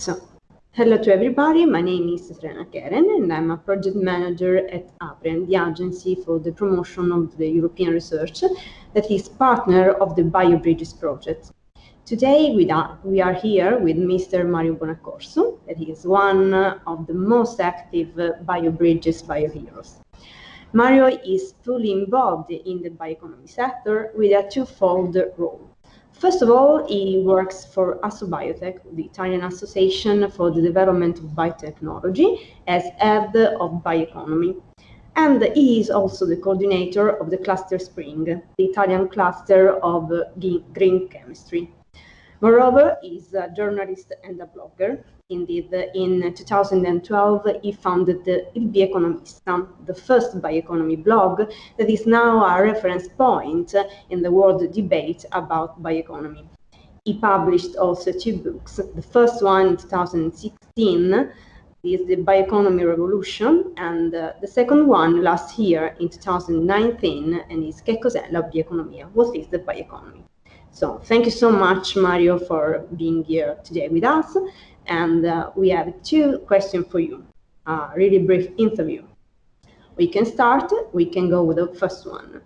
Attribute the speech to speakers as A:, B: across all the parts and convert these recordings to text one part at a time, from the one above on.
A: So, hello to everybody. My name is Serena Keren, and I'm a project manager at APREN, the Agency for the Promotion of the European Research, that is partner of the Biobridges project. Today we are here with Mr. Mario Bonaccorso, that is one of the most active Biobridges bioheroes. Mario is fully involved in the bioeconomy sector with a twofold role. First of all, he works for Assobiotec, the Italian Association for the Development of Biotechnology, as head of bioeconomy. And he is also the coordinator of the Cluster Spring, the Italian cluster of green chemistry. Moreover, he is a journalist and a blogger. Indeed, in 2012, he founded Il Bioeconomista, the first bioeconomy blog that is now a reference point in the world debate about bioeconomy. He published also two books. The first one in 2016 is The Bioeconomy Revolution, and the second one last year in 2019, and is Che cos'è la bioeconomia? What is the bioeconomy? So thank you so much, Mario, for being here today with us. And we have two questions for you, a really brief interview. We can start, we can go with the first one.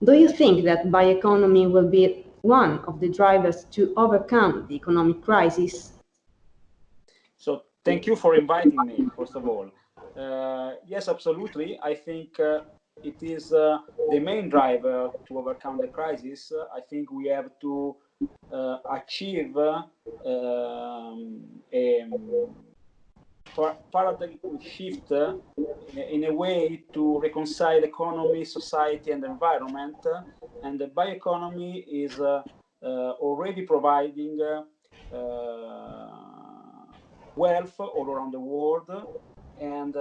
A: Do you think that bioeconomy will be one of the drivers to overcome the economic crisis?
B: So thank you for inviting me, first of all. Yes, absolutely. I think it is the main driver to overcome the crisis. I think we have to achieve a paradigm shift in a way to reconcile economy, society, and environment. And the bioeconomy is already providing wealth all around the world, and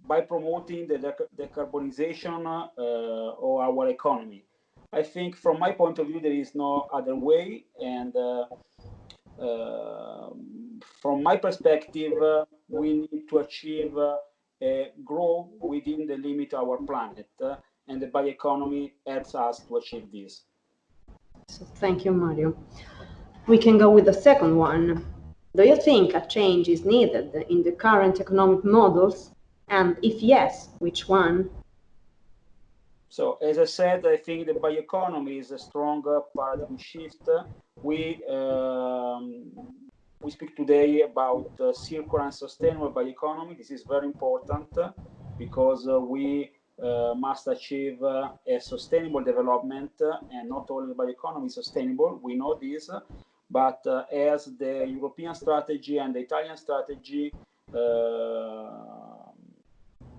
B: by promoting the decarbonization of our economy. I think from my point of view, there is no other way, and from my perspective, we need to achieve grow within the limit of our planet, and the bioeconomy helps us to achieve this.
A: So thank you, Mario. We can go with the second one. Do you think a change is needed in the current economic models? And if yes, which one?
B: So, as I said, I think the bioeconomy is a strong paradigm shift. We speak today about circular and sustainable bioeconomy. This is very important because we must achieve a sustainable development, and not only bioeconomy is sustainable, we know this, but as the European strategy and the Italian strategy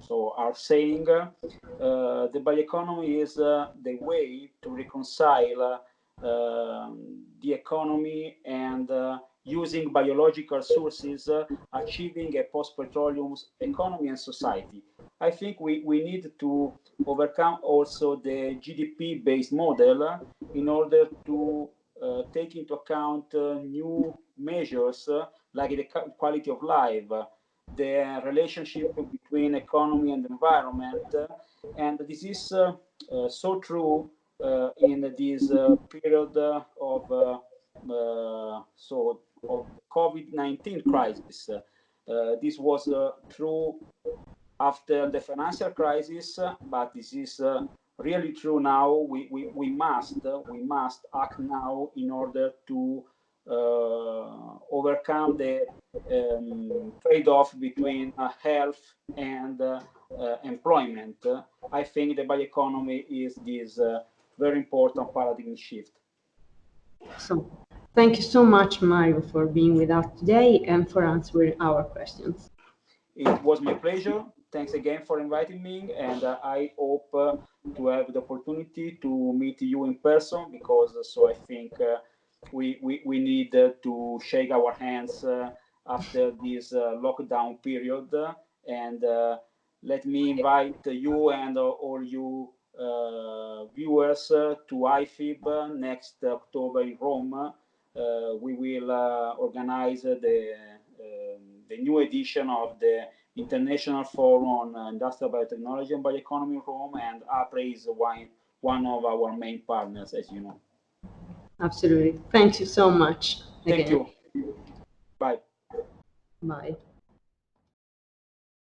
B: so are saying, the bioeconomy is the way to reconcile the economy and using biological sources, achieving a post-petroleum economy and society. I think we need to overcome also the GDP-based model in order to take into account new measures like the quality of life, the relationship between economy and environment, and this is so true in this period of COVID-19 crisis. This was true after the financial crisis, but this is really true now. We must act now in order to overcome the trade-off between health and employment. I think the bioeconomy is this very important paradigm shift.
A: So, thank you so much, Mario, for being with us today and for answering our questions.
B: It was my pleasure. Thanks again for inviting me, and I hope to have the opportunity to meet you in person, because so I think we need to shake our hands after this lockdown period, and let me invite you and all you viewers to IFIB next October in Rome. We will organize the new edition of the International Forum on Industrial Biotechnology and Bioeconomy in Rome, and APRE is one of our main partners, as you know.
A: Absolutely. Thank you so much.
B: Thank you. Bye.
A: Bye.